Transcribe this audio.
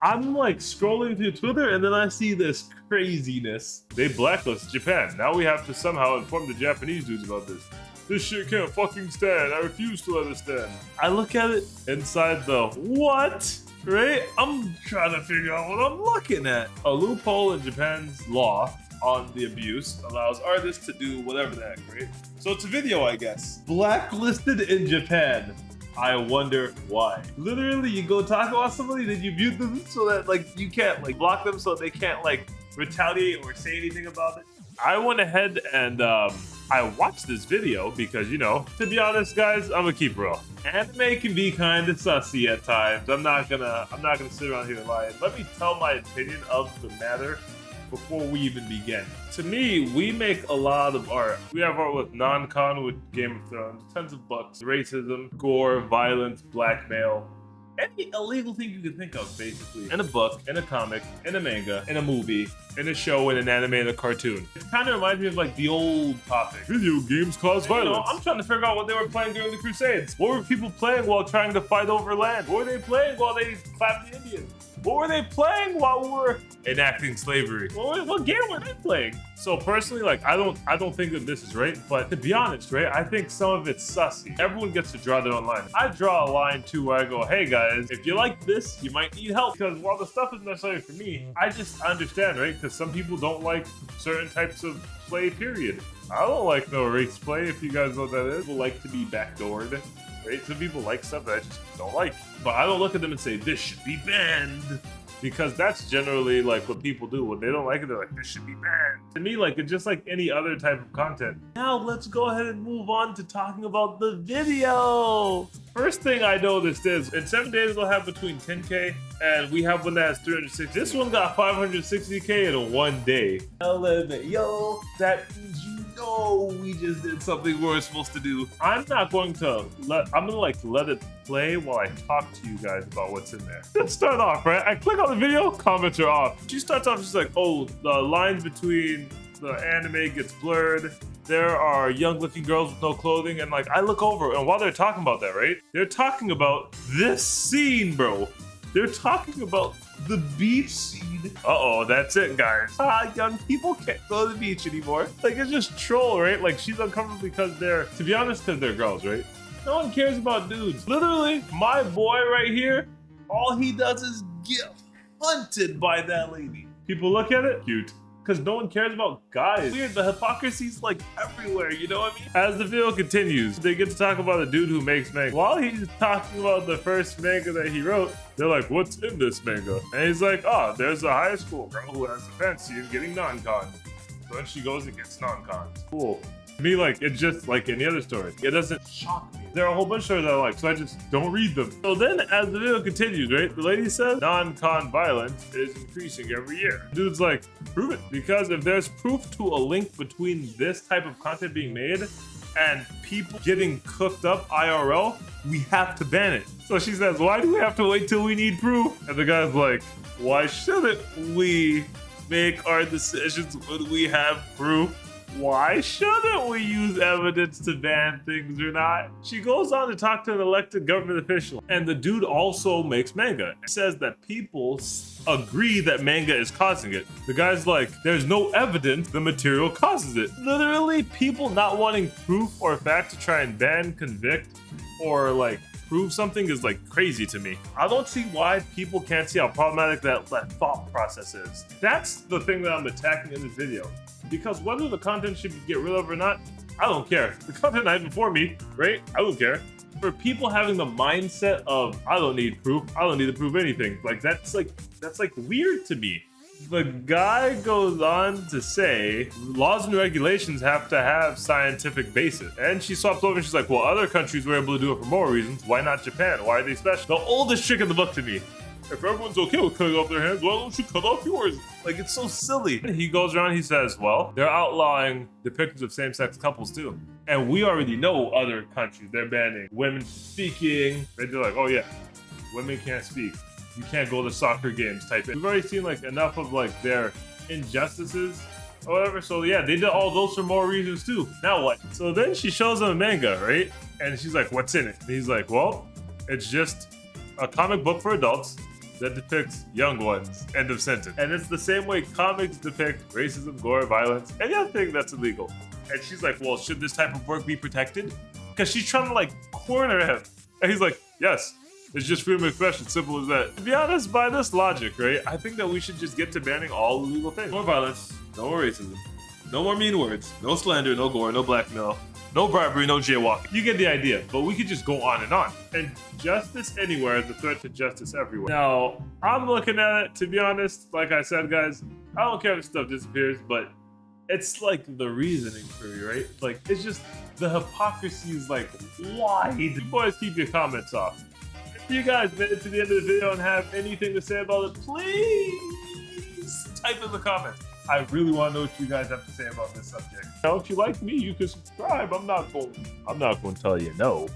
I'm like scrolling through Twitter and then I see this craziness. They blacklist Japan. Now we have to somehow inform the Japanese dudes about this. This shit can't fucking stand. I refuse to let it stand. I look at it inside the what? Right? I'm trying to figure out what I'm looking at. A loophole in Japan's law on the abuse allows artists to do whatever the heck, right? So it's a video, I guess. Blacklisted in Japan. I wonder why. Literally, you go talk about somebody, then you mute them so that like you can't like block them so they can't like retaliate or say anything about it. I went ahead and I watched this video because, you know, to be honest, guys, I'm gonna keep real. Anime can be kind of sussy at times. I'm not gonna sit around here lying. Let me tell my opinion of the matter before we even begin. To me, we make a lot of art. We have art with non-con with Game of Thrones, tons of books, racism, gore, violence, blackmail, any illegal thing you can think of, basically. In a book, in a comic, in a manga, in a movie, in a show, in an anime, in a cartoon. It kind of reminds me of like the old topic. Video games cause violence. You know, I'm trying to figure out what they were playing during the Crusades. What were people playing while trying to fight over land? What were they playing while they clapped the Indians? What were they playing while we were enacting slavery? What game were they playing? So personally, like, I don't think that this is right, but to be honest, right, I think some of it's sussy. Everyone gets to draw their own line. I draw a line too where I go, hey guys, if you like this, you might need help. Because while the stuff isn't necessarily for me, I just understand, right? Because some people don't like certain types of play, period. I don't like no race play, if you guys know what that is. People like to be backdoored. Right? Some people like stuff that I just don't like. But I don't look at them and say, this should be banned. Because that's generally like what people do. When they don't like it, they're like, this should be banned. To me, like, it's just like any other type of content. Now let's go ahead and move on to talking about the video. First thing I noticed is, in 7 days we'll have between 10K, and we have one that has 360. This one got 560K in 1 day. Yo, that means you know we just did something we were supposed to do. I'm not going to let it play while I talk to you guys about what's in there. Let's start off, right? I click on the video, comments are off. She starts off, she's like, oh, the lines between the anime gets blurred. There are young looking girls with no clothing, and like I look over, and while they're talking about that, right? They're talking about this scene, bro. They're talking about the beach scene. Uh-oh, that's it, guys. Young people can't go to the beach anymore. Like, it's just troll, right? Like, she's uncomfortable because to be honest, because they're girls, right? No one cares about dudes. Literally, my boy right here, all he does is get hunted by that lady. People look at it, cute. Because no one cares about guys. Weird, the hypocrisy's like everywhere, you know what I mean? As the video continues, they get to talk about a dude who makes manga. While he's talking about the first manga that he wrote, they're like, what's in this manga? And he's like, oh, there's a high school girl who has a fancy in getting non-con. So then she goes and gets non-con. Cool. To me, like, it's just like any other story. It doesn't shock me. There are a whole bunch of stories I like, so I just don't read them. So then, as the video continues, right, the lady says non-con violence is increasing every year. Dude's like, prove it. Because if there's proof to a link between this type of content being made and people getting cooked up IRL, we have to ban it. So she says, why do we have to wait till we need proof? And the guy's like, why shouldn't we make our decisions when we have proof? Why shouldn't we use evidence to ban things or not? She goes on to talk to an elected government official, and the dude also makes manga. He says that people agree that manga is causing it. The guy's like, there's no evidence the material causes it. Literally, people not wanting proof or fact to try and ban, convict, or like prove something is like crazy to me. I don't see why people can't see how problematic that thought process is. That's the thing that I'm attacking in this video. Because whether the content should be get rid of or not, I don't care. The content I had before me, right? I don't care. For people having the mindset of, I don't need proof, I don't need to prove anything. Like that's weird to me. The guy goes on to say, laws and regulations have to have scientific basis. And she swaps over and she's like, well, other countries were able to do it for more reasons. Why not Japan? Why are they special? The oldest trick in the book to me. If everyone's okay with cutting off their hands, why don't you cut off yours? Like, it's so silly. He goes around, he says, well, they're outlawing depictions of same-sex couples too. And we already know other countries, they're banning women speaking. They're like, oh yeah, women can't speak. You can't go to soccer games type thing. We've already seen like enough of like their injustices or whatever. So yeah, they did all those for more reasons too. Now what? So then she shows him a manga, right? And she's like, what's in it? And he's like, well, it's just a comic book for adults that depicts young ones. End of sentence. And it's the same way comics depict racism, gore, violence, any other thing that's illegal. And she's like, well, should this type of work be protected? Because she's trying to like corner him. And he's like, yes, it's just freedom of expression, simple as that. To be honest, by this logic, right, I think that we should just get to banning all illegal things. No more violence, no more racism, no more mean words, no slander, no gore, no blackmail, no bribery, no jaywalking. You get the idea, but we could just go on. And justice anywhere is a threat to justice everywhere. Now, I'm looking at it, to be honest, like I said, guys, I don't care if stuff disappears, but it's like the reasoning for me, right? Like, it's just, the hypocrisy is like, why? You boys keep your comments off. If you guys made it to the end of the video and have anything to say about it, please type in the comments. I really want to know what you guys have to say about this subject. Now, if you like me, you can subscribe. I'm not going to tell you no.